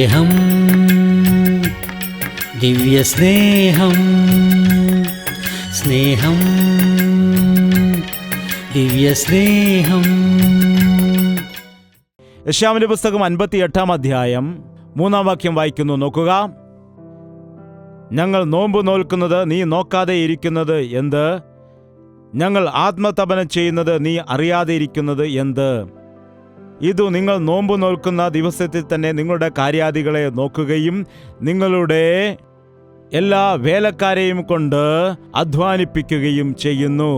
സ്നേഹം, ദിവ്യസ്നേഹം, സ്നേഹം, ദിവ്യസ്നേഹം. യെശയ്യാവിന്റെ പുസ്തകം 58 അധ്യായം 3 വാക്യം വായിക്കുന്നു. നോക്കുക. ഞങ്ങൾ നോമ്പ് നോൽക്കുന്നത് നീ നോക്കാതെ ഇരിക്കുന്നത് എന്ത്? ഞങ്ങൾ ആത്മതപനം ചെയ്യുന്നത് നീ അറിയാതെ ഇരിക്കുന്നത് എന്ത്? ഇതു നിങ്ങൾ നോമ്പ് നോൽക്കുന്ന ദിവസത്തിൽ തന്നെ നിങ്ങളുടെ കാര്യാദികളെ നോക്കുകയും നിങ്ങളുടെ എല്ലാ വേലക്കാരെയും കൊണ്ട് അധ്വാനിപ്പിക്കുകയും ചെയ്യുന്നു.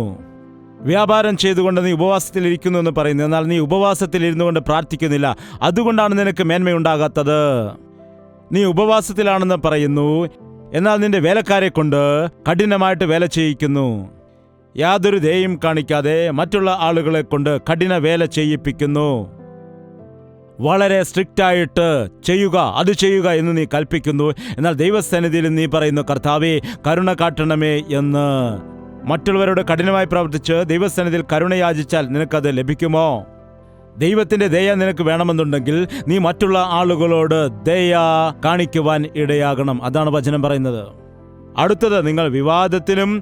വ്യാപാരം ചെയ്തുകൊണ്ട് നീ ഉപവാസത്തിലിരിക്കുന്നു എന്ന് പറയുന്നു. എന്നാൽ നീ ഉപവാസത്തിലിരുന്നു കൊണ്ട് പ്രാർത്ഥിക്കുന്നില്ല. അതുകൊണ്ടാണ് നിനക്ക് മേന്മയുണ്ടാകാത്തത്. നീ ഉപവാസത്തിലാണെന്ന് പറയുന്നു, എന്നാൽ നിന്റെ വേലക്കാരെ കൊണ്ട് കഠിനമായിട്ട് വേല ചെയ്യിക്കുന്നു. യാതൊരു ദയയും കാണിക്കാതെ മറ്റുള്ള ആളുകളെ കൊണ്ട് കഠിന വേല ചെയ്യിപ്പിക്കുന്നു. വളരെ സ്ട്രിക്റ്റായിട്ട് ചെയ്യുക, അത് ചെയ്യുക എന്ന് നീ കൽപ്പിക്കുന്നു. എന്നാൽ ദൈവസന്നിധിയിൽ നീ പറയുന്നു, കർത്താവേ കരുണ കാട്ടണമേ എന്ന്. മറ്റുള്ളവരോട് കഠിനമായി പ്രവർത്തിച്ച് ദൈവസന്നിധിയിൽ കരുണ യാചിച്ചാൽ നിനക്കത് ലഭിക്കുമോ? ദൈവത്തിന്റെ ദയ നിനക്ക് വേണമെന്നുണ്ടെങ്കിൽ നീ മറ്റുള്ള ആളുകളോട് ദയ കാണിക്കുവാൻ ഇടയാകണം. അതാണ് വചനം പറയുന്നത്. അടുത്തത്, നിങ്ങൾ വിവാദത്തിനും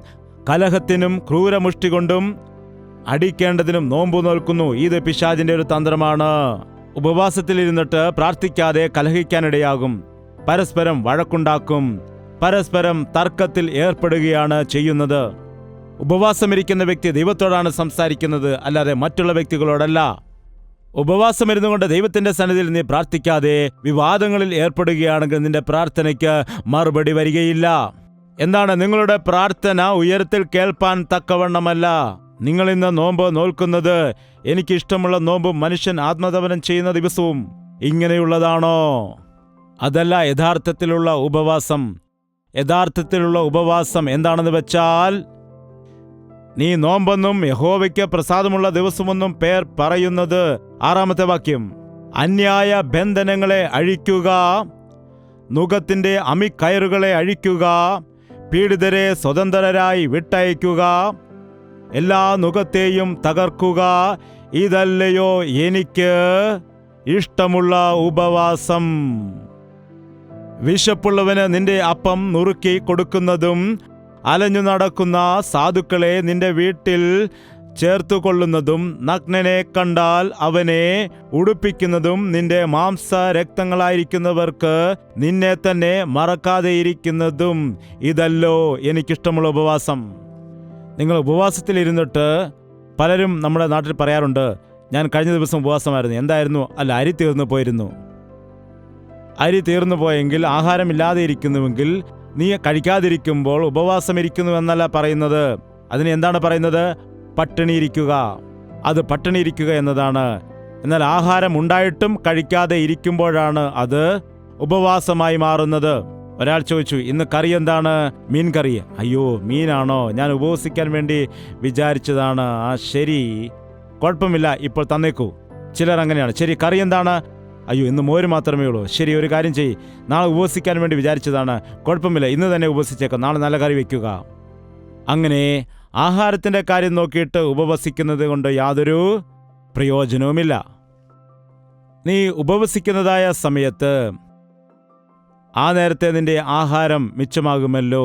കലഹത്തിനും ക്രൂരമുഷ്ടി കൊണ്ടും അടിക്കേണ്ടതിനും നോമ്പ് നോൽക്കുന്നു. ഇത് പിശാചിന്റെ ഒരു തന്ത്രമാണ്. ഉപവാസത്തിലിരുന്നിട്ട് പ്രാർത്ഥിക്കാതെ കലഹിക്കാനിടയാകും. പരസ്പരം വഴക്കുണ്ടാക്കും. പരസ്പരം തർക്കത്തിൽ ഏർപ്പെടുകയാണ് ചെയ്യുന്നത്. ഉപവാസമിരിക്കുന്ന വ്യക്തി ദൈവത്തോടാണ് സംസാരിക്കുന്നത്, അല്ലാതെ മറ്റുള്ള വ്യക്തികളോടല്ല. ഉപവാസമിരുന്നു കൊണ്ട് ദൈവത്തിന്റെ സന്നിധിയിൽ നീ പ്രാർത്ഥിക്കാതെ വിവാദങ്ങളിൽ ഏർപ്പെടുകയാണെങ്കിൽ നിന്റെ പ്രാർത്ഥനയ്ക്ക് മറുപടി വരികയില്ല. എന്താണ്? നിങ്ങളുടെ പ്രാർത്ഥന ഉയരത്തിൽ കേൾപ്പാൻ തക്കവണ്ണമല്ല. നിങ്ങൾ ഇന്ന് നോമ്പ് നോൽക്കുന്നത് എനിക്കിഷ്ടമുള്ള നോമ്പും മനുഷ്യൻ ആത്മതപനം ചെയ്യുന്ന ദിവസവും ഇങ്ങനെയുള്ളതാണോ? അതല്ല യഥാർത്ഥത്തിലുള്ള ഉപവാസം. യഥാർത്ഥത്തിലുള്ള ഉപവാസം എന്താണെന്ന് വെച്ചാൽ, നീ നോമ്പെന്നും യഹോവയ്ക്ക് പ്രസാദമുള്ള ദിവസമെന്നും പേർ പറയുന്നത്. 6 വാക്യം, അന്യായ ബന്ധനങ്ങളെ അഴിക്കുക, നുകത്തിന്റെ അമിക്കയറുകളെ അഴിക്കുക, പീഡിതരെ സ്വതന്ത്രരായി വിട്ടയക്കുക, എല്ലാ നുകത്തെയും തകർക്കുക. ഇതല്ലയോ എനിക്ക് ഇഷ്ടമുള്ള ഉപവാസം? വിശപ്പുള്ളവന് നിന്റെ അപ്പം നുറുക്കി കൊടുക്കുന്നതും അലഞ്ഞു നടക്കുന്ന സാധുക്കളെ നിന്റെ വീട്ടിൽ ചേർത്തുകൊള്ളുന്നതും നഗ്നനെ കണ്ടാൽ അവനെ ഉടുപ്പിക്കുന്നതും നിന്റെ മാംസരക്തങ്ങളായിരിക്കുന്നവർക്ക് നിന്നെ തന്നെ മറക്കാതെയിരിക്കുന്നതും ഇതല്ലോ എനിക്കിഷ്ടമുള്ള ഉപവാസം. നിങ്ങൾ ഉപവാസത്തിലിരുന്നിട്ട് പലരും നമ്മുടെ നാട്ടിൽ പറയാറുണ്ട്, ഞാൻ കഴിഞ്ഞ ദിവസം ഉപവാസമായിരുന്നു. എന്തായിരുന്നു? അല്ല, അരി തീർന്നു പോയിരുന്നു. അരി തീർന്നു പോയെങ്കിൽ, ആഹാരമില്ലാതെ ഇരിക്കുന്നുവെങ്കിൽ നീ കഴിക്കാതിരിക്കുമ്പോൾ ഉപവാസം ഇരിക്കുന്നു എന്നല്ല പറയുന്നത്. അതിന് എന്താണ് പറയുന്നത്? പട്ടിണിയിരിക്കുക. അത് പട്ടിണിയിരിക്കുക എന്നതാണ്. എന്നാൽ ആഹാരം ഉണ്ടായിട്ടും കഴിക്കാതെ ഇരിക്കുമ്പോഴാണ് അത് ഉപവാസമായി മാറുന്നത്. ഒരാൾ ചോദിച്ചു, ഇന്ന് കറി എന്താണ്? മീൻ കറി. അയ്യോ, മീനാണോ? ഞാൻ ഉപവസിക്കാൻ വേണ്ടി വിചാരിച്ചതാണ്. ശരി, കുഴപ്പമില്ല, ഇപ്പോൾ തന്നേക്കൂ. ചിലർ അങ്ങനെയാണ്. ശരി, കറി എന്താണ്? അയ്യോ, ഇന്ന് മോര് മാത്രമേ ഉള്ളൂ. ശരി, ഒരു കാര്യം ചെയ്യ്, നാളെ ഉപവസിക്കാൻ വേണ്ടി വിചാരിച്ചതാണ്. കുഴപ്പമില്ല, ഇന്ന് തന്നെ ഉപവസിച്ചേക്കാം, നാളെ നല്ല കറി വയ്ക്കുക. അങ്ങനെ ആഹാരത്തിൻ്റെ കാര്യം നോക്കിയിട്ട് ഉപവസിക്കുന്നത് കൊണ്ട് യാതൊരു പ്രയോജനവുമില്ല. നീ ഉപവസിക്കുന്നതായ സമയത്ത് ആ നേരത്തെ നിന്റെ ആഹാരം മിച്ചമാകുമല്ലോ,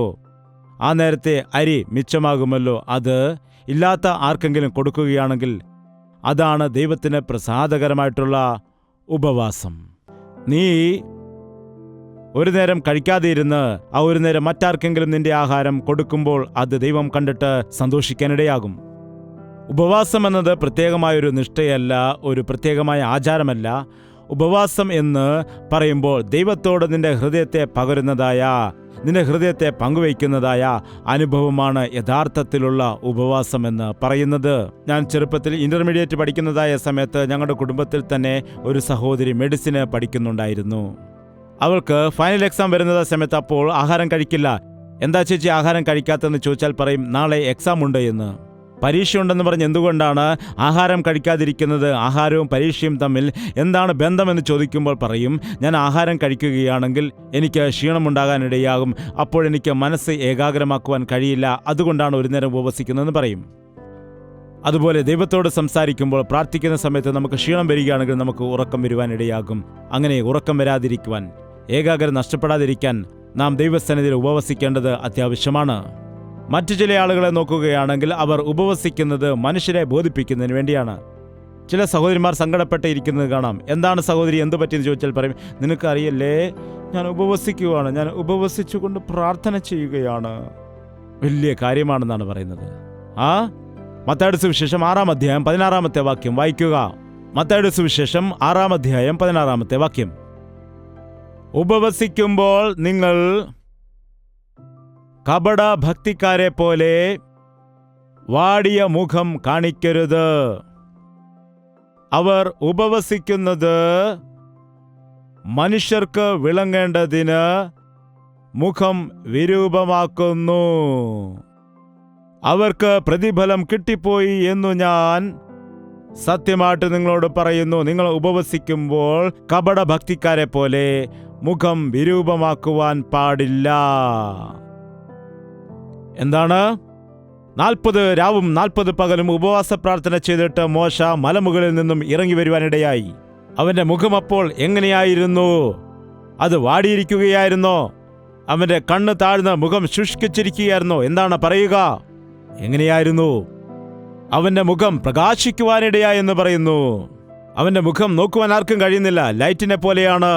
ആ നേരത്തെ അരി മിച്ചമാകുമല്ലോ. അത് ഇല്ലാത്ത ആർക്കെങ്കിലും കൊടുക്കുകയാണെങ്കിൽ അതാണ് ദൈവത്തിന് പ്രസാദകരമായിട്ടുള്ള ഉപവാസം. നീ ഒരു നേരം കഴിക്കാതെ ഇരുന്ന് ആ ഒരു നേരം മറ്റാർക്കെങ്കിലും നിന്റെ ആഹാരം കൊടുക്കുമ്പോൾ അത് ദൈവം കണ്ടിട്ട് സന്തോഷിക്കാനിടയാകും. ഉപവാസം എന്നത് പ്രത്യേകമായൊരു നിഷ്ഠയല്ല, ഒരു പ്രത്യേകമായ ആചാരമല്ല. ഉപവാസം എന്ന് പറയുമ്പോൾ ദൈവത്തോട് നിന്റെ ഹൃദയത്തെ പകരുന്നതായ, നിന്റെ ഹൃദയത്തെ പങ്കുവയ്ക്കുന്നതായ അനുഭവമാണ് യഥാർത്ഥത്തിലുള്ള ഉപവാസം എന്ന് പറയുന്നത്. ഞാൻ ചെറുപ്പത്തിൽ ഇന്റർമീഡിയറ്റ് പഠിക്കുന്നതായ സമയത്ത് ഞങ്ങളുടെ കുടുംബത്തിൽ തന്നെ ഒരു സഹോദരി മെഡിസിന് പഠിക്കുന്നുണ്ടായിരുന്നു. അവൾക്ക് ഫൈനൽ എക്സാം വരുന്ന സമയത്ത് അപ്പോൾ ആഹാരം കഴിക്കില്ല. എന്താ ചേച്ചി ആഹാരം കഴിക്കാത്തതെന്ന് ചോദിച്ചാൽ പറയും, നാളെ എക്സാം ഉണ്ട് എന്ന്. പരീക്ഷയുണ്ടെന്ന് പറഞ്ഞ് എന്തുകൊണ്ടാണ് ആഹാരം കഴിക്കാതിരിക്കുന്നത്? ആഹാരവും പരീക്ഷയും തമ്മിൽ എന്താണ് ബന്ധമെന്ന് ചോദിക്കുമ്പോൾ പറയും, ഞാൻ ആഹാരം കഴിക്കുകയാണെങ്കിൽ എനിക്ക് ക്ഷീണമുണ്ടാകാനിടയാകും, അപ്പോഴെനിക്ക് മനസ്സ് ഏകാഗ്രമാക്കുവാൻ കഴിയില്ല, അതുകൊണ്ടാണ് ഒരു നേരം ഉപവസിക്കുന്നതെന്ന് പറയും. അതുപോലെ ദൈവത്തോട് സംസാരിക്കുമ്പോൾ, പ്രാർത്ഥിക്കുന്ന സമയത്ത് നമുക്ക് ക്ഷീണം വരികയാണെങ്കിൽ നമുക്ക് ഉറക്കം വരുവാൻ ഇടയാകും. അങ്ങനെ ഉറക്കം വരാതിരിക്കുവാൻ ഏകാഗ്രത നഷ്ടപ്പെടാതിരിക്കാൻ നാം ദൈവസന്നിധിയിൽ ഉപവസിക്കേണ്ടത് അത്യാവശ്യമാണ്. മറ്റു ചില ആളുകളെ നോക്കുകയാണെങ്കിൽ അവർ ഉപവസിക്കുന്നത് മനുഷ്യരെ ബോധിപ്പിക്കുന്നതിന് വേണ്ടിയാണ്. ചില സഹോദരിമാർ സങ്കടപ്പെട്ട് ഇരിക്കുന്നത് കാണാം. എന്താണ് സഹോദരി, എന്ത് പറ്റിയെന്ന് ചോദിച്ചാൽ പറയും, നിനക്കറിയല്ലേ, ഞാൻ ഉപവസിക്കുകയാണ്, ഞാൻ ഉപവസിച്ചുകൊണ്ട് പ്രാർത്ഥന ചെയ്യുകയാണ്. വലിയ കാര്യമാണെന്നാണ് പറയുന്നത്. മത്തായിയുടെ സുവിശേഷം 6-ാം അധ്യായം 16-ാമത്തെ വാക്യം വായിക്കുക. മത്തായിയുടെ സുവിശേഷം 6-ാം അധ്യായം 16-ാമത്തെ വാക്യം. ഉപവസിക്കുമ്പോൾ നിങ്ങൾ കപട ഭക്തിക്കാരെ പോലെ വാടിയ മുഖം കാണിക്കരുത്. അവർ ഉപവസിക്കുന്നത് മനുഷ്യർക്ക് വിളങ്ങേണ്ടതിന് മുഖം വിരൂപമാക്കുന്നു. അവർക്ക് പ്രതിഫലം കിട്ടിപ്പോയി എന്നു ഞാൻ സത്യമായിട്ട് നിങ്ങളോട് പറയുന്നു. നിങ്ങൾ ഉപവസിക്കുമ്പോൾ കപട ഭക്തിക്കാരെ പോലെ മുഖം വിരൂപമാക്കുവാൻ പാടില്ല. എന്താണ്? 40 രാവും 40 പകലും ഉപവാസ പ്രാർത്ഥന ചെയ്തിട്ട് മോശ മലമുകളിൽ നിന്നും ഇറങ്ങി വരുവാനിടയായി. അവന്റെ മുഖം അപ്പോൾ എങ്ങനെയായിരുന്നു? അത് വാടിയിരിക്കുകയായിരുന്നോ? അവന്റെ കണ്ണ് താഴ്ന്ന മുഖം ശുഷ്കിച്ചിരിക്കുകയായിരുന്നോ? എന്താണ് പറയുക? എങ്ങനെയായിരുന്നു? അവന്റെ മുഖം പ്രകാശിക്കുവാനിടയായെന്ന് പറയുന്നു. അവന്റെ മുഖം നോക്കുവാൻ ആർക്കും കഴിയുന്നില്ല, ലൈറ്റിനെ പോലെയാണ്.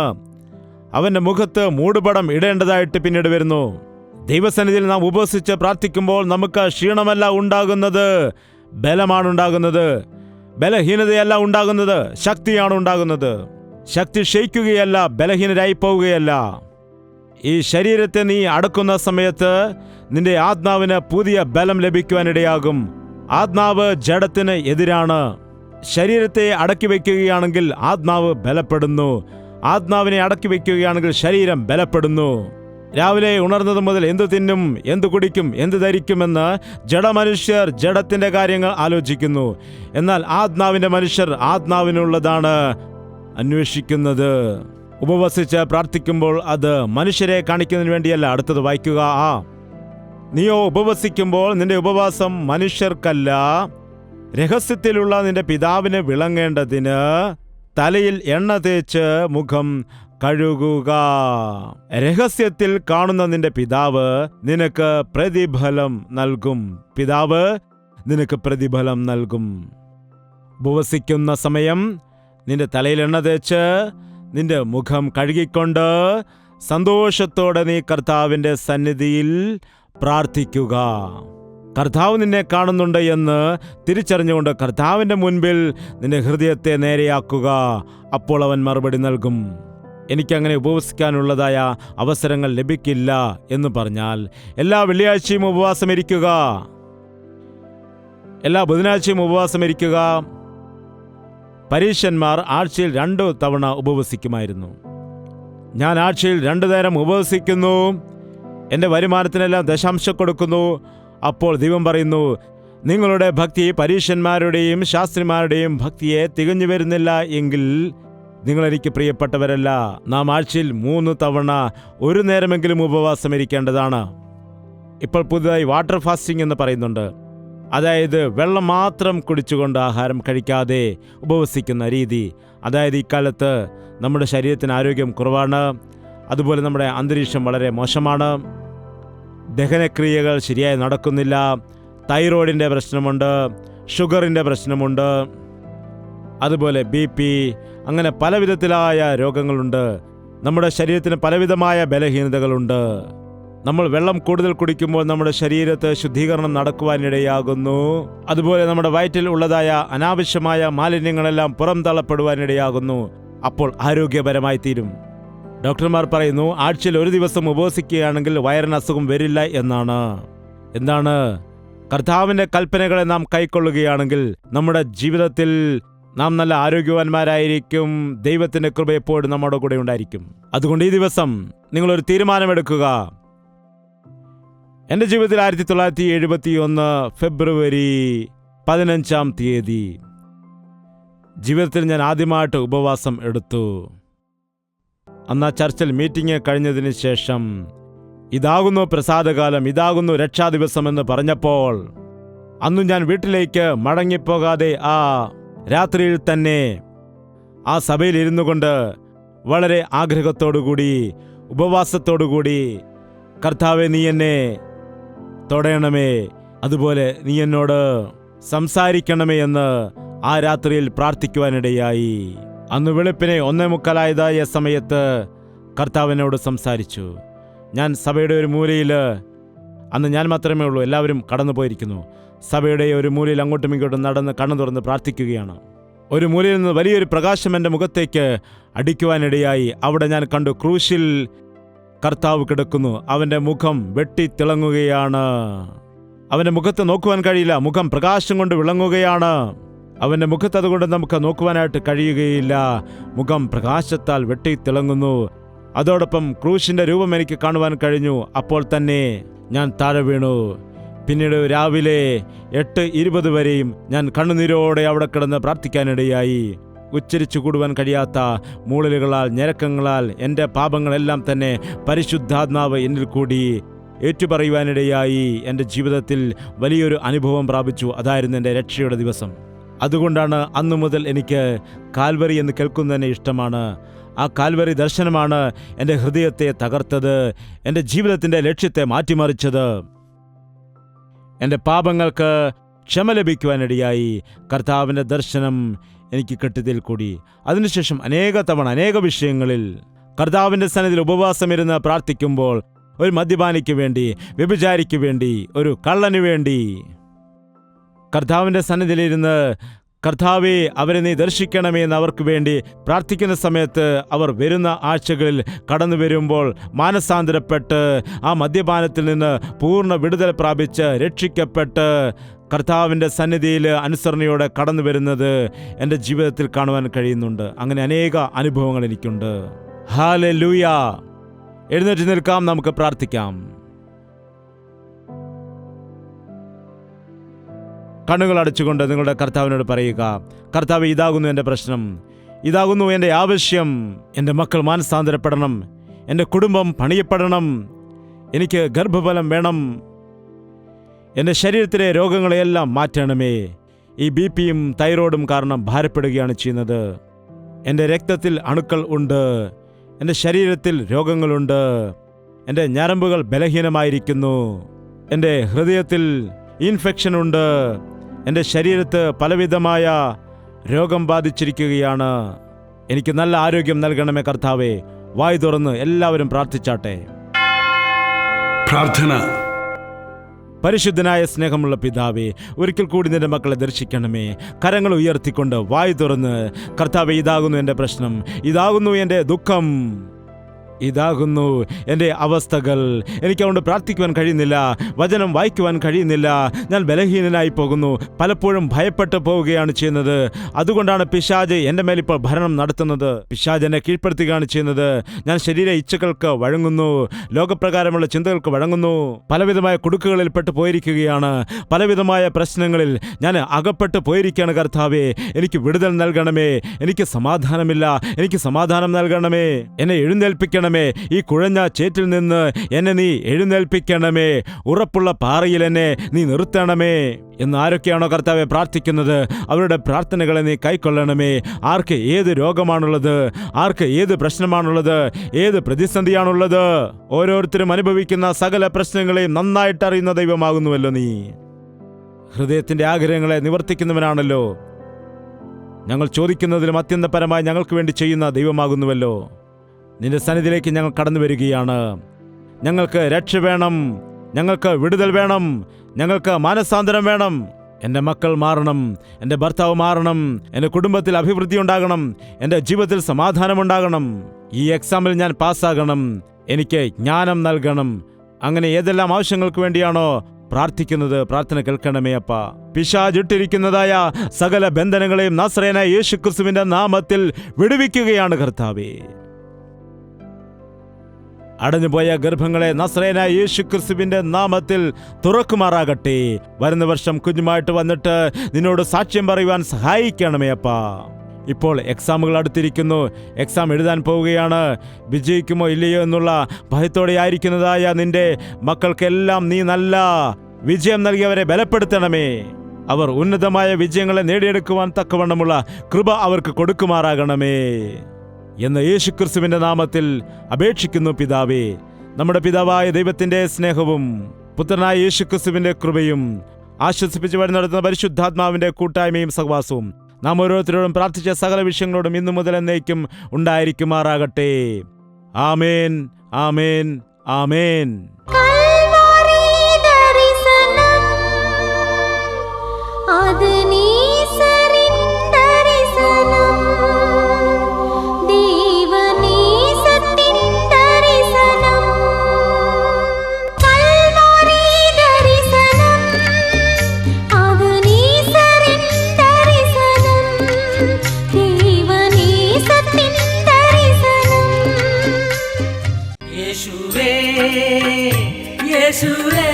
അവന്റെ മുഖത്ത് മൂടുപടം ഇടേണ്ടതായിട്ട് പിന്നീട് വരുന്നു. ദൈവസന്നിധിയിൽ നാം ഉപവസിച്ച് പ്രാർത്ഥിക്കുമ്പോൾ നമുക്ക് ക്ഷീണമല്ല ഉണ്ടാകുന്നത്, ബലമാണ് ഉണ്ടാകുന്നത്. ബലഹീനതയല്ല ഉണ്ടാകുന്നത്, ശക്തിയാണ് ഉണ്ടാകുന്നത്. ശക്തി ക്ഷയിക്കുകയല്ല, ബലഹീനരായി പോവുകയല്ല. ഈ ശരീരത്തെ നീ അടക്കുന്ന സമയത്ത് നിന്റെ ആത്മാവിന് പുതിയ ബലം ലഭിക്കുവാനിടയാകും. ആത്മാവ് ജഡത്തിന് എതിരാണ്. ശരീരത്തെ അടക്കി വയ്ക്കുകയാണെങ്കിൽ ആത്മാവ് ബലപ്പെടുന്നു. ആത്മാവിനെ അടക്കി വയ്ക്കുകയാണെങ്കിൽ ശരീരം ബലപ്പെടുന്നു. രാവിലെ ഉണർന്നത് മുതൽ എന്തു തിന്നും, എന്തു കുടിക്കും, എന്തു ധരിക്കുമെന്ന് ജഡമനുഷ്യർ ജഡത്തിന്റെ കാര്യങ്ങൾ ആലോചിക്കുന്നു. എന്നാൽ ആത്മാവിന്റെ മനുഷ്യർ ആത്മാവിനുള്ളതാണ് അന്വേഷിക്കുന്നത്. ഉപവസിച്ച് പ്രാർത്ഥിക്കുമ്പോൾ അത് മനുഷ്യരെ കാണിക്കുന്നതിന് വേണ്ടിയല്ല. അടുത്തത് വായിക്കുക. നീയോ ഉപവസിക്കുമ്പോൾ നിന്റെ ഉപവാസം മനുഷ്യർക്കല്ല, രഹസ്യത്തിലുള്ള നിന്റെ പിതാവിന് വിളങ്ങേണ്ടതിന് തലയിൽ എണ്ണ തേച്ച് മുഖം കഴുകുക. രഹസ്യത്തിൽ കാണുന്ന നിന്റെ പിതാവ് നിനക്ക് പ്രതിഫലം നൽകും. പിതാവ് നിനക്ക് പ്രതിഫലം നൽകും. ഉപവസിക്കുന്ന സമയം നിന്റെ തലയിൽ എണ്ണ തേച്ച് നിന്റെ മുഖം കഴുകിക്കൊണ്ട് സന്തോഷത്തോടെ നീ കർത്താവിൻ്റെ സന്നിധിയിൽ പ്രാർത്ഥിക്കുക. കർത്താവ് നിന്നെ കാണുന്നുണ്ട് എന്ന് തിരിച്ചറിഞ്ഞുകൊണ്ട് കർത്താവിൻ്റെ മുൻപിൽ നിന്റെ ഹൃദയത്തെ നേരെയാക്കുക. അപ്പോൾ അവൻ മറുപടി നൽകും. എനിക്കങ്ങനെ ഉപവസിക്കാനുള്ളതായ അവസരങ്ങൾ ലഭിക്കില്ല എന്ന് പറഞ്ഞാൽ എല്ലാ വെള്ളിയാഴ്ചയും ഉപവാസമിരിക്കുക, എല്ലാ ബുധനാഴ്ചയും ഉപവാസമിരിക്കുക. പരീശന്മാർ ആഴ്ചയിൽ 2 തവണ ഉപവസിക്കുമായിരുന്നു. ഞാൻ ആഴ്ചയിൽ 2 നേരം ഉപവസിക്കുന്നു, എൻ്റെ വരുമാനത്തിനെല്ലാം ദശാംശം കൊടുക്കുന്നു. അപ്പോൾ ദൈവം പറയുന്നു, നിങ്ങളുടെ ഭക്തി പരീശന്മാരുടെയും ശാസ്ത്രിമാരുടെയും ഭക്തിയെ തികഞ്ഞു വരുന്നില്ല എങ്കിൽ നിങ്ങളെനിക്ക് പ്രിയപ്പെട്ടവരല്ല. നാം ആഴ്ചയിൽ 3 തവണ 1 നേരമെങ്കിലും ഉപവാസം ഇരിക്കേണ്ടതാണ്. ഇപ്പോൾ പുതുതായി വാട്ടർ ഫാസ്റ്റിംഗ് എന്ന് പറയുന്നുണ്ട്. അതായത് വെള്ളം മാത്രം കുടിച്ചുകൊണ്ട് ആഹാരം കഴിക്കാതെ ഉപവസിക്കുന്ന രീതി. അതായത് ഇക്കാലത്ത് നമ്മുടെ ശരീരത്തിന് ആരോഗ്യം കുറവാണ്. അതുപോലെ നമ്മുടെ അന്തരീക്ഷം വളരെ മോശമാണ്. ദഹനക്രിയകൾ ശരിയായി നടക്കുന്നില്ല. തൈറോയിഡിൻ്റെ പ്രശ്നമുണ്ട്, ഷുഗറിൻ്റെ പ്രശ്നമുണ്ട്, അതുപോലെ BP, അങ്ങനെ പല വിധത്തിലായ രോഗങ്ങളുണ്ട്. നമ്മുടെ ശരീരത്തിന് പലവിധമായ ബലഹീനതകളുണ്ട്. നമ്മൾ വെള്ളം കൂടുതൽ കുടിക്കുമ്പോൾ നമ്മുടെ ശരീരത്ത് ശുദ്ധീകരണം നടക്കുവാനിടയാകുന്നു. അതുപോലെ നമ്മുടെ വയറ്റിൽ ഉള്ളതായ അനാവശ്യമായ മാലിന്യങ്ങളെല്ലാം പുറംതള്ളപ്പെടുവാനിടയാകുന്നു. അപ്പോൾ ആരോഗ്യപരമായി തീരും. ഡോക്ടർമാർ പറയുന്നു, ആഴ്ചയിൽ 1 ദിവസം ഉപവസിക്കുകയാണെങ്കിൽ വയറിന് അസുഖം വരില്ല എന്നാണ്. എന്താണ്? കർത്താവിൻ്റെ കൽപ്പനകളെ നാം കൈക്കൊള്ളുകയാണെങ്കിൽ നമ്മുടെ ജീവിതത്തിൽ നാം നല്ല ആരോഗ്യവാന്മാരായിരിക്കും. ദൈവത്തിൻ്റെ കൃപ എപ്പോഴും നമ്മുടെ കൂടെ ഉണ്ടായിരിക്കും. അതുകൊണ്ട് ഈ ദിവസം നിങ്ങളൊരു തീരുമാനമെടുക്കുക. എൻ്റെ ജീവിതത്തിൽ 1971 ഫെബ്രുവരി 15-ാം തീയതി ജീവിതത്തിൽ ഞാൻ ആദ്യമായിട്ട് ഉപവാസം എടുത്തു. അന്ന് ആ ചർച്ചിൽ മീറ്റിംഗ് കഴിഞ്ഞതിന് ശേഷം ഇതാകുന്നു പ്രസാദകാലം, ഇതാകുന്നു രക്ഷാദിവസം എന്ന് പറഞ്ഞപ്പോൾ അന്ന് ഞാൻ വീട്ടിലേക്ക് മടങ്ങിപ്പോകാതെ ആ രാത്രിയിൽ തന്നെ ആ സഭയിൽ ഇരുന്നു കൊണ്ട് വളരെ ആഗ്രഹത്തോടുകൂടി, ഉപവാസത്തോടുകൂടി, കർത്താവെ നീ എന്നെ തൊടയണമേ, അതുപോലെ നീ എന്നോട് സംസാരിക്കണമേ എന്ന് ആ രാത്രിയിൽ പ്രാർത്ഥിക്കുവാനിടയായി. അന്ന് വെളുപ്പിനെ 1:45 സമയത്ത് കർത്താവിനോട് സംസാരിച്ചു. ഞാൻ സഭയുടെ ഒരു മൂലയിൽ, അന്ന് ഞാൻ മാത്രമേ ഉള്ളൂ, എല്ലാവരും കടന്നു പോയിരിക്കുന്നു. സഭയുടെ ഒരു മൂലയിൽ അങ്ങോട്ടും ഇങ്ങോട്ടും നടന്ന് കണ്ണു തുറന്ന് പ്രാർത്ഥിക്കുകയാണ്. ഒരു മൂലയിൽ നിന്ന് വലിയൊരു പ്രകാശം എൻ്റെ മുഖത്തേക്ക് അടിക്കുവാനിടയായി. അവിടെ ഞാൻ കണ്ടു, ക്രൂശിൽ കർത്താവ് കിടക്കുന്നു. അവൻ്റെ മുഖം വെട്ടിത്തിളങ്ങുകയാണ്. അവൻ്റെ മുഖത്ത് നോക്കുവാൻ കഴിയില്ല, മുഖം പ്രകാശം കൊണ്ട് വിളങ്ങുകയാണ്. അവൻ്റെ മുഖത്ത് അതുകൊണ്ട് നമുക്ക് നോക്കുവാനായിട്ട് കഴിയുകയില്ല. മുഖം പ്രകാശത്താൽ വെട്ടിത്തിളങ്ങുന്നു. അതോടൊപ്പം ക്രൂശിൻ്റെ രൂപം എനിക്ക് കാണുവാൻ കഴിഞ്ഞു. അപ്പോൾ തന്നെ ഞാൻ താഴെ വീണു. പിന്നീട് രാവിലെ 8:20 വരെയും ഞാൻ കണ്ണുനീരോടെ അവിടെ കിടന്ന് പ്രാർത്ഥിക്കാനിടയായി. ഉച്ചരിച്ചു കൂടുവാൻ കഴിയാത്ത മൂളലുകളാൽ, ഞരക്കങ്ങളാൽ എൻ്റെ പാപങ്ങളെല്ലാം തന്നെ പരിശുദ്ധാത്മാവ് എന്നിൽ കൂടി ഏറ്റുപറയുവാനിടയായി. എൻ്റെ ജീവിതത്തിൽ വലിയൊരു അനുഭവം പ്രാപിച്ചു. അതായിരുന്നു എൻ്റെ രക്ഷയുടെ ദിവസം. അതുകൊണ്ടാണ് അന്നു മുതൽ എനിക്ക് കാൽവറി എന്ന് കേൾക്കുന്നതന്നെ ഇഷ്ടമാണ്. ആ കാൽവറി ദർശനമാണ് എൻ്റെ ഹൃദയത്തെ തകർത്തത്, എൻ്റെ ജീവിതത്തിൻ്റെ ലക്ഷ്യത്തെ മാറ്റിമറിച്ചത്. എൻ്റെ പാപങ്ങൾക്ക് ക്ഷമ ലഭിക്കുവാനിടയായി. കർത്താവിൻ്റെ ദർശനം എനിക്ക് കിട്ടിയതിൽ കൂടി. അതിനുശേഷം അനേക തവണ അനേക വിഷയങ്ങളിൽ കർത്താവിൻ്റെ സന്നിധിയിൽ ഉപവാസമിരുന്ന് പ്രാർത്ഥിക്കുമ്പോൾ, ഒരു മദ്യപാനിക്ക് വേണ്ടി, വ്യഭിചാരിക്ക് വേണ്ടി, ഒരു കള്ളന് വേണ്ടി കർത്താവിൻ്റെ സന്നിധിയിലിരുന്ന്, കർത്താവേ അവരെ നീ ദർശിക്കണമേ എന്ന് അവർക്ക് വേണ്ടി പ്രാർത്ഥിക്കുന്ന സമയത്ത്, അവർ വരുന്ന ആഴ്ചകളിൽ കടന്നു വരുമ്പോൾ മാനസാന്തരപ്പെട്ട് ആ മദ്യപാനത്തിൽ നിന്ന് പൂർണ്ണ വിടുതൽ പ്രാപിച്ച് രക്ഷിക്കപ്പെട്ട് കർത്താവിൻ്റെ സന്നിധിയിൽ അനുസരണയോടെ കടന്നു വരുന്നത് എൻ്റെ ജീവിതത്തിൽ കാണുവാൻ കഴിയുന്നുണ്ട്. അങ്ങനെ അനേക അനുഭവങ്ങൾ എനിക്കുണ്ട്. ഹല്ലേലൂയ! എഴുന്നേറ്റ് നിൽക്കാം, നമുക്ക് പ്രാർത്ഥിക്കാം. കണ്ണുകൾ അടച്ചുകൊണ്ട് നിങ്ങളുടെ കർത്താവിനോട് പറയുക, കർത്താവ്, ഇതാകുന്നു എൻ്റെ പ്രശ്നം, ഇതാകുന്നു എൻ്റെ ആവശ്യം. എൻ്റെ മക്കൾ മാനസാന്തരപ്പെടണം, എൻ്റെ കുടുംബം പണിയപ്പെടണം, എനിക്ക് ഗർഭഫലം വേണം, എൻ്റെ ശരീരത്തിലെ രോഗങ്ങളെയെല്ലാം മാറ്റണമേ. ഈ BP-യും തൈറോയിഡും കാരണം ഭാരപ്പെടുകയാണ് ചെയ്യുന്നത്. എൻ്റെ രക്തത്തിൽ അണുക്കൾ ഉണ്ട്, എൻ്റെ ശരീരത്തിൽ രോഗങ്ങളുണ്ട്, എൻ്റെ ഞരമ്പുകൾ ബലഹീനമായിരിക്കുന്നു, എൻ്റെ ഹൃദയത്തിൽ ഇൻഫെക്ഷൻ ഉണ്ട്, എൻ്റെ ശരീരത്ത് പലവിധമായ രോഗം ബാധിച്ചിരിക്കുകയാണ്. എനിക്ക് നല്ല ആരോഗ്യം നൽകണമേ കർത്താവേ. വായ് തുറന്ന് എല്ലാവരും പ്രാർത്ഥിച്ചാട്ടെ. പ്രാർത്ഥന. പരിശുദ്ധനായ സ്നേഹമുള്ള പിതാവേ, ഒരിക്കൽ കൂടി നിന്റെ മക്കളെ ദർശിക്കണമേ. കരങ്ങൾ ഉയർത്തിക്കൊണ്ട് വായ് തുറന്ന്, കർത്താവേ, ഇതാകുന്നു എൻ്റെ പ്രശ്നം, ഇതാകുന്നു എൻ്റെ ദുഃഖം, ഇതാകുന്നു എൻ്റെ അവസ്ഥകൾ. എനിക്കതുകൊണ്ട് പ്രാർത്ഥിക്കുവാൻ കഴിയുന്നില്ല, വചനം വായിക്കുവാൻ കഴിയുന്നില്ല, ഞാൻ ബലഹീനനായി പോകുന്നു, പലപ്പോഴും ഭയപ്പെട്ടു പോവുകയാണ് ചെയ്യുന്നത്. അതുകൊണ്ടാണ് പിശാച് എൻ്റെ മേൽ ഇപ്പോൾ ഭരണം നടത്തുന്നത്. പിശാച് എന്നെ കീഴ്പ്പെടുത്തുകയാണ് ചെയ്യുന്നത്. ഞാൻ ശരീര ഇച്ഛകൾക്ക് വഴങ്ങുന്നു, ലോകപ്രകാരമുള്ള ചിന്തകൾക്ക് വഴങ്ങുന്നു, പലവിധമായ കുടുക്കുകളിൽ പെട്ടു പോയിരിക്കുകയാണ്, പലവിധമായ പ്രശ്നങ്ങളിൽ ഞാൻ അകപ്പെട്ടു പോയിരിക്കുകയാണ്. കർത്താവേ, എനിക്ക് വിടുതൽ നൽകണമേ, എനിക്ക് സമാധാനമില്ല, എനിക്ക് സമാധാനം നൽകണമേ, എന്നെ എഴുന്നേൽപ്പിക്കണം. ഈ കുഴഞ്ഞ ചേറ്റിൽ നിന്ന് എന്നെ നീ എഴുന്നേൽപ്പിക്കണമേ, ഉറപ്പുള്ള പാറയിൽ എന്നെ നീ നിർത്തണമേ എന്ന് ആരൊക്കെയാണോ കർത്താവെ പ്രാർത്ഥിക്കുന്നത്, അവരുടെ പ്രാർത്ഥനകളെ നീ കൈക്കൊള്ളണമേ. ആർക്ക് ഏത് രോഗമാണുള്ളത്, ആർക്ക് ഏത് പ്രശ്നമാണുള്ളത്, ഏത് പ്രതിസന്ധിയാണുള്ളത്, ഓരോരുത്തരും അനുഭവിക്കുന്ന സകല പ്രശ്നങ്ങളെയും നന്നായിട്ട് അറിയുന്ന ദൈവമാകുന്നുവല്ലോ നീ. ഹൃദയത്തിന്റെ ആഗ്രഹങ്ങളെ നിവർത്തിക്കുന്നവനാണല്ലോ. ഞങ്ങൾ ചോദിക്കുന്നതിലും അത്യന്തപരമായി ഞങ്ങൾക്ക് വേണ്ടി ചെയ്യുന്ന ദൈവമാകുന്നുവല്ലോ. നിന്റെ സന്നിധിയിലേക്ക് ഞങ്ങൾ കടന്നു വരികയാണ്. ഞങ്ങൾക്ക് രക്ഷ വേണം, ഞങ്ങൾക്ക് വിടുതൽ വേണം, ഞങ്ങൾക്ക് മാനസാന്തരം വേണം. എൻ്റെ മക്കൾ മാറണം, എൻ്റെ ഭർത്താവ് മാറണം, എൻ്റെ കുടുംബത്തിൽ അഭിവൃദ്ധി ഉണ്ടാകണം, എൻ്റെ ജീവിതത്തിൽ സമാധാനമുണ്ടാകണം, ഈ എക്സാമിൽ ഞാൻ പാസ്സാകണം, എനിക്ക് ജ്ഞാനം നൽകണം. അങ്ങനെ ഏതെല്ലാം ആവശ്യങ്ങൾക്ക് വേണ്ടിയാണോ പ്രാർത്ഥിക്കുന്നത്, പ്രാർത്ഥന കേൾക്കണമേ അപ്പ. പിശാചിട്ടിരിക്കുന്നതായ സകല ബന്ധനങ്ങളെയും നസ്രയനായ യേശുക്രിസ്തുവിന്റെ നാമത്തിൽ വിടുവിക്കുകയാണ് കർത്താവേ. അടഞ്ഞുപോയ ഗർഭങ്ങളെ നസ്രയനായ യേശുക്രിസ്തുവിന്റെ നാമത്തിൽ തുറക്കുമാറാകട്ടെ. വരുന്ന വർഷം കുഞ്ഞുമായിട്ട് വന്നിട്ട് നിന്നോട് സാക്ഷ്യം പറയുവാൻ സഹായിക്കണമേ അപ്പ. ഇപ്പോൾ എക്സാമുകൾ അടുത്തിരിക്കുന്നു, എക്സാം എഴുതാൻ പോവുകയാണ്. വിജയിക്കുമോ ഇല്ലയോ എന്നുള്ള ഭയത്തോടെ ആയിരിക്കുന്നതായ നിന്റെ മക്കൾക്കെല്ലാം നീ നല്ല വിജയം നൽകിയവരെ ബലപ്പെടുത്തണമേ. അവർ ഉന്നതമായ വിജയങ്ങളെ നേടിയെടുക്കുവാൻ തക്കവണ്ണമുള്ള കൃപ അവർക്ക് കൊടുക്കുമാറാകണമേ. എന്ന് യേശുക്രിസ്തുവിന്റെ നാമത്തിൽ അപേക്ഷിക്കുന്നു പിതാവേ. നമ്മുടെ പിതാവായ ദൈവത്തിന്റെ സ്നേഹവും പുത്രനായ യേശുക്രിസ്തുവിന്റെ കൃപയും ആശ്വസിപ്പിച്ച് വഴി നടത്തുന്ന പരിശുദ്ധാത്മാവിന്റെ കൂട്ടായ്മയും സഹവാസവും നാം ഓരോരുത്തരോടും പ്രാർത്ഥിച്ച സകല വിഷയങ്ങളോടും ഇന്നു മുതൽ എന്നേക്കും ഉണ്ടായിരിക്കുമാറാകട്ടെ. ആമേൻ, ആമേൻ, ആമേൻ. യേശുവേ, യേശുവേ,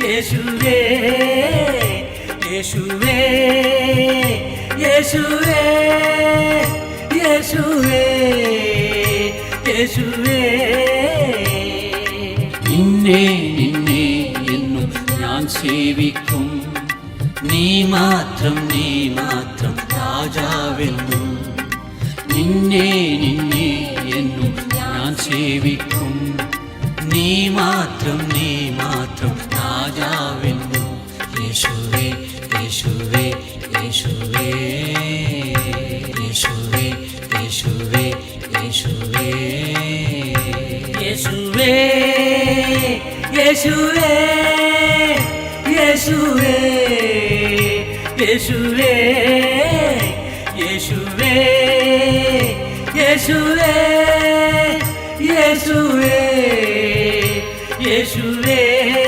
യേശുവേ, യേശുവേ, യേശുവേ, യേശുവേ, യേശുവേ. നിന്നെ നിന്നെ എന്നും ഞാൻ സേവിക്കും, നീ മാത്രം രാജാവെന്നും. നിന്നെ നിന്നെ എന്നും ഞാൻ സേവിക്കും, നീ മാത്രം രാജാവെന്നു. യേശുവേ, യേശുവേ, യേശുവേ, യേശുവേ, യേശുവേ, യേശുവേ, യേശുവേ, യേശുവേ, യേശുവേ, യേശുവേ, യേശുവേ, യേശുവേ, യേശുവേ, യേശുവേ.